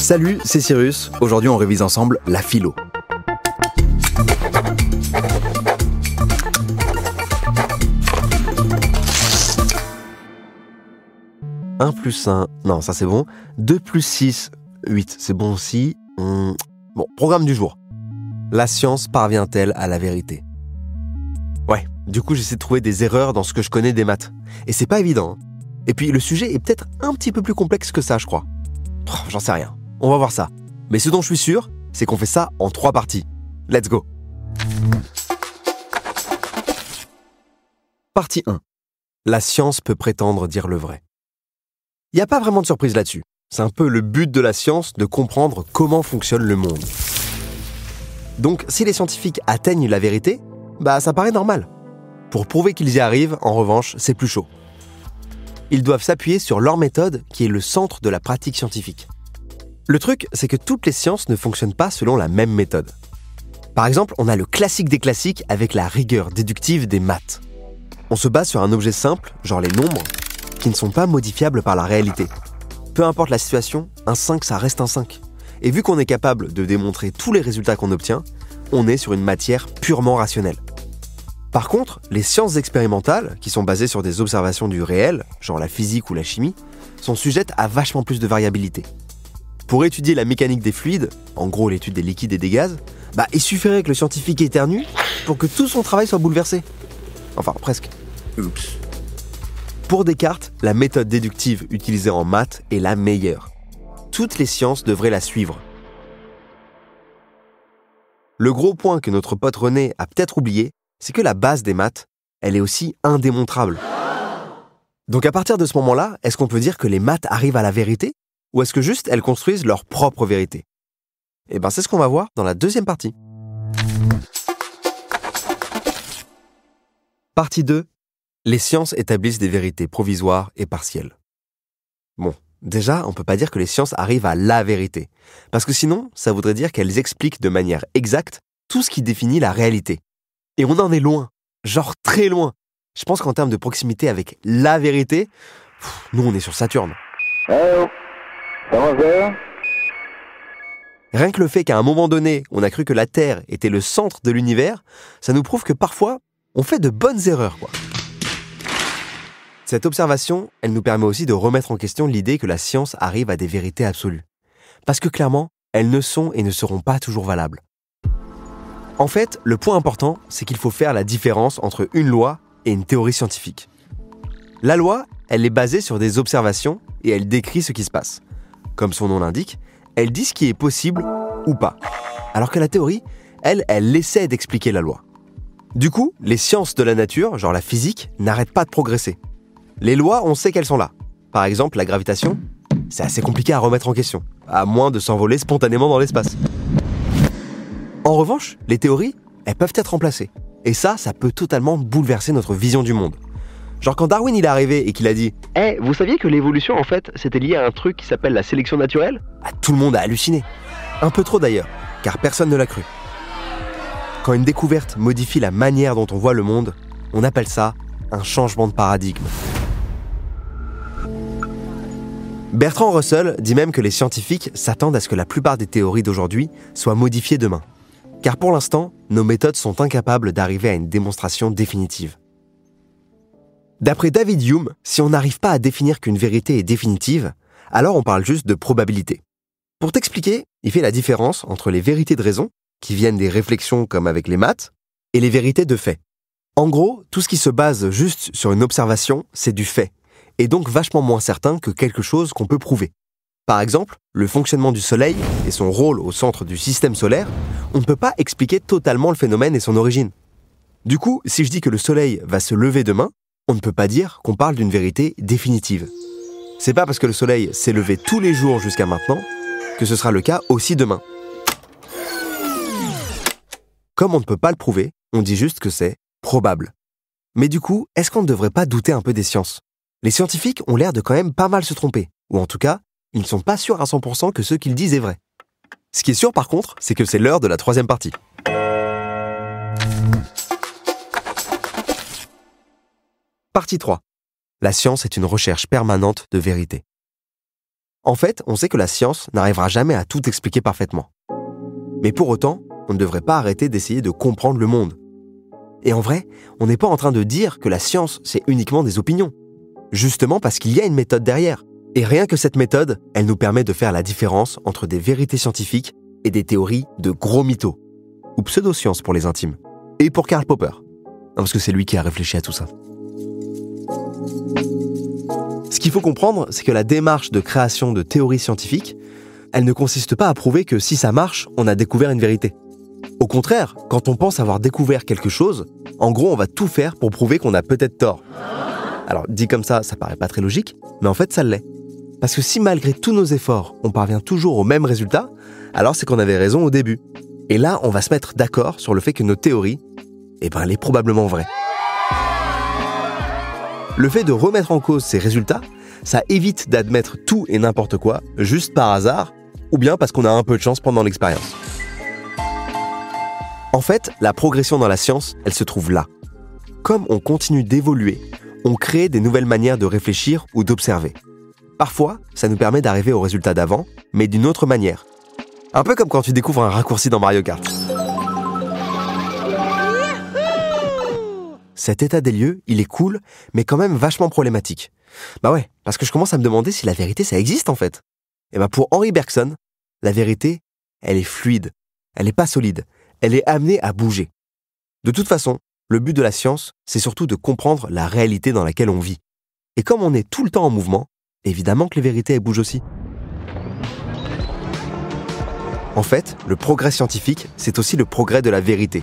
Salut, c'est Cyrus. Aujourd'hui, on révise ensemble la philo. Un plus 1, non, ça c'est bon. 2 plus 6, 8, c'est bon aussi. Bon, programme du jour. La science parvient-elle à la vérité ? Ouais, du coup j'essaie de trouver des erreurs dans ce que je connais des maths. Et c'est pas évident. Et puis le sujet est peut-être un petit peu plus complexe que ça, je crois. J'en sais rien. On va voir ça. Mais ce dont je suis sûr, c'est qu'on fait ça en 3 parties. Let's go. Partie 1. La science peut prétendre dire le vrai. Il n'y a pas vraiment de surprise là-dessus. C'est un peu le but de la science de comprendre comment fonctionne le monde. Donc, si les scientifiques atteignent la vérité, ça paraît normal. Pour prouver qu'ils y arrivent, en revanche, c'est plus chaud. Ils doivent s'appuyer sur leur méthode, qui est le centre de la pratique scientifique. Le truc, c'est que toutes les sciences ne fonctionnent pas selon la même méthode. Par exemple, on a le classique des classiques avec la rigueur déductive des maths. On se base sur un objet simple, genre les nombres, qui ne sont pas modifiables par la réalité. Peu importe la situation, un 5, ça reste un 5. Et vu qu'on est capable de démontrer tous les résultats qu'on obtient, on est sur une matière purement rationnelle. Par contre, les sciences expérimentales, qui sont basées sur des observations du réel, genre la physique ou la chimie, sont sujettes à vachement plus de variabilité. Pour étudier la mécanique des fluides, en gros l'étude des liquides et des gaz, il suffirait que le scientifique éternue pour que tout son travail soit bouleversé. Enfin, presque. Oups. Pour Descartes, la méthode déductive utilisée en maths est la meilleure. Toutes les sciences devraient la suivre. Le gros point que notre pote René a peut-être oublié, c'est que la base des maths, elle est aussi indémontrable. Donc à partir de ce moment-là, est-ce qu'on peut dire que les maths arrivent à la vérité ? Ou est-ce que juste elles construisent leur propre vérité ? C'est ce qu'on va voir dans la deuxième partie. Partie 2. Les sciences établissent des vérités provisoires et partielles. Bon, déjà, on ne peut pas dire que les sciences arrivent à la vérité. Parce que sinon, ça voudrait dire qu'elles expliquent de manière exacte tout ce qui définit la réalité. Et on en est loin, genre très loin. Je pense qu'en termes de proximité avec la vérité, nous on est sur Saturne. Hello. Comment ça? Rien que le fait qu'à un moment donné, on a cru que la Terre était le centre de l'univers, ça nous prouve que parfois, on fait de bonnes erreurs, quoi. Cette observation, elle nous permet aussi de remettre en question l'idée que la science arrive à des vérités absolues. Parce que clairement, elles ne sont et ne seront pas toujours valables. En fait, le point important, c'est qu'il faut faire la différence entre une loi et une théorie scientifique. La loi, elle est basée sur des observations et elle décrit ce qui se passe. Comme son nom l'indique, elle dit ce qui est possible ou pas. Alors que la théorie, elle essaie d'expliquer la loi. Du coup, les sciences de la nature, genre la physique, n'arrêtent pas de progresser. Les lois, on sait qu'elles sont là. Par exemple, la gravitation, c'est assez compliqué à remettre en question, à moins de s'envoler spontanément dans l'espace. En revanche, les théories, elles peuvent être remplacées. Et ça peut totalement bouleverser notre vision du monde. Genre quand Darwin il est arrivé et qu'il a dit « vous saviez que l'évolution, en fait, c'était lié à un truc qui s'appelle la sélection naturelle ?» Tout le monde a halluciné. Un peu trop d'ailleurs, car personne ne l'a cru. Quand une découverte modifie la manière dont on voit le monde, on appelle ça un changement de paradigme. Bertrand Russell dit même que les scientifiques s'attendent à ce que la plupart des théories d'aujourd'hui soient modifiées demain. Car pour l'instant, nos méthodes sont incapables d'arriver à une démonstration définitive. D'après David Hume, si on n'arrive pas à définir qu'une vérité est définitive, alors on parle juste de probabilité. Pour t'expliquer, il fait la différence entre les vérités de raison, qui viennent des réflexions comme avec les maths, et les vérités de fait. En gros, tout ce qui se base juste sur une observation, c'est du fait, et donc vachement moins certain que quelque chose qu'on peut prouver. Par exemple, le fonctionnement du Soleil et son rôle au centre du système solaire, on ne peut pas expliquer totalement le phénomène et son origine. Du coup, si je dis que le Soleil va se lever demain, on ne peut pas dire qu'on parle d'une vérité définitive. C'est pas parce que le Soleil s'est levé tous les jours jusqu'à maintenant que ce sera le cas aussi demain. Comme on ne peut pas le prouver, on dit juste que c'est probable. Mais du coup, est-ce qu'on ne devrait pas douter un peu des sciences ? Les scientifiques ont l'air de quand même pas mal se tromper, ou en tout cas, ils ne sont pas sûrs à 100% que ce qu'ils disent est vrai. Ce qui est sûr par contre, c'est que c'est l'heure de la troisième partie. Partie 3. La science est une recherche permanente de vérité. En fait, on sait que la science n'arrivera jamais à tout expliquer parfaitement. Mais pour autant, on ne devrait pas arrêter d'essayer de comprendre le monde. Et en vrai, on n'est pas en train de dire que la science, c'est uniquement des opinions. Justement parce qu'il y a une méthode derrière. Et rien que cette méthode, elle nous permet de faire la différence entre des vérités scientifiques et des théories de gros mythos. Ou pseudo-sciences pour les intimes. Et pour Karl Popper. Non, parce que c'est lui qui a réfléchi à tout ça. Ce qu'il faut comprendre, c'est que la démarche de création de théories scientifiques, elle ne consiste pas à prouver que si ça marche, on a découvert une vérité. Au contraire, quand on pense avoir découvert quelque chose, en gros, on va tout faire pour prouver qu'on a peut-être tort. Alors, dit comme ça paraît pas très logique, mais en fait, ça l'est. Parce que si malgré tous nos efforts, on parvient toujours au même résultat, alors c'est qu'on avait raison au début. Et là, on va se mettre d'accord sur le fait que nos théories, elle est probablement vraie. Le fait de remettre en cause ces résultats, ça évite d'admettre tout et n'importe quoi, juste par hasard, ou bien parce qu'on a un peu de chance pendant l'expérience. En fait, la progression dans la science, elle se trouve là. Comme on continue d'évoluer, on crée des nouvelles manières de réfléchir ou d'observer. Parfois, ça nous permet d'arriver au résultat d'avant, mais d'une autre manière. Un peu comme quand tu découvres un raccourci dans Mario Kart. Cet état des lieux, il est cool, mais quand même vachement problématique. Bah ouais, parce que je commence à me demander si la vérité, ça existe en fait. Et pour Henri Bergson, la vérité, elle est fluide, elle n'est pas solide, elle est amenée à bouger. De toute façon, le but de la science, c'est surtout de comprendre la réalité dans laquelle on vit. Et comme on est tout le temps en mouvement, évidemment que les vérités, elles bougent aussi. En fait, le progrès scientifique, c'est aussi le progrès de la vérité.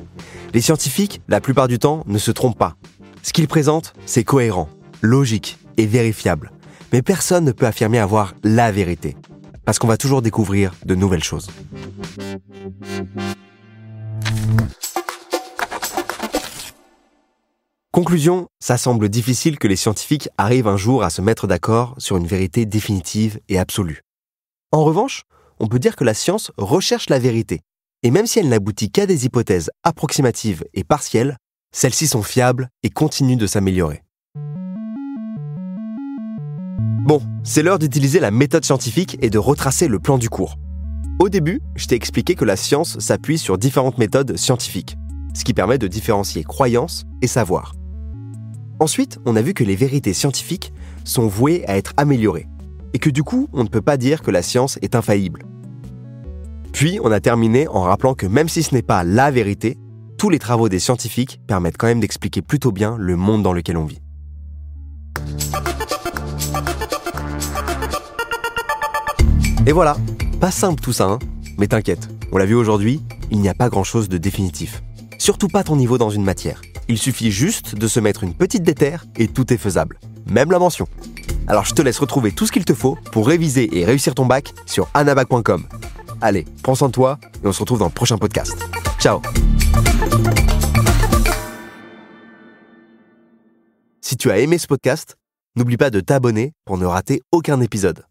Les scientifiques, la plupart du temps, ne se trompent pas. Ce qu'ils présentent, c'est cohérent, logique et vérifiable. Mais personne ne peut affirmer avoir la vérité. Parce qu'on va toujours découvrir de nouvelles choses. Conclusion, ça semble difficile que les scientifiques arrivent un jour à se mettre d'accord sur une vérité définitive et absolue. En revanche, on peut dire que la science recherche la vérité. Et même si elle n'aboutit qu'à des hypothèses approximatives et partielles, celles-ci sont fiables et continuent de s'améliorer. Bon, c'est l'heure d'utiliser la méthode scientifique et de retracer le plan du cours. Au début, je t'ai expliqué que la science s'appuie sur différentes méthodes scientifiques, ce qui permet de différencier croyance et savoir. Ensuite, on a vu que les vérités scientifiques sont vouées à être améliorées, et que du coup, on ne peut pas dire que la science est infaillible. Puis, on a terminé en rappelant que même si ce n'est pas la vérité, tous les travaux des scientifiques permettent quand même d'expliquer plutôt bien le monde dans lequel on vit. Et voilà, pas simple tout ça, hein. Mais t'inquiète, on l'a vu aujourd'hui, il n'y a pas grand-chose de définitif. Surtout pas ton niveau dans une matière. Il suffit juste de se mettre une petite déterre et tout est faisable. Même la mention. Alors je te laisse retrouver tout ce qu'il te faut pour réviser et réussir ton bac sur anabac.com. Allez, prends soin de toi et on se retrouve dans le prochain podcast. Ciao. Si tu as aimé ce podcast, n'oublie pas de t'abonner pour ne rater aucun épisode.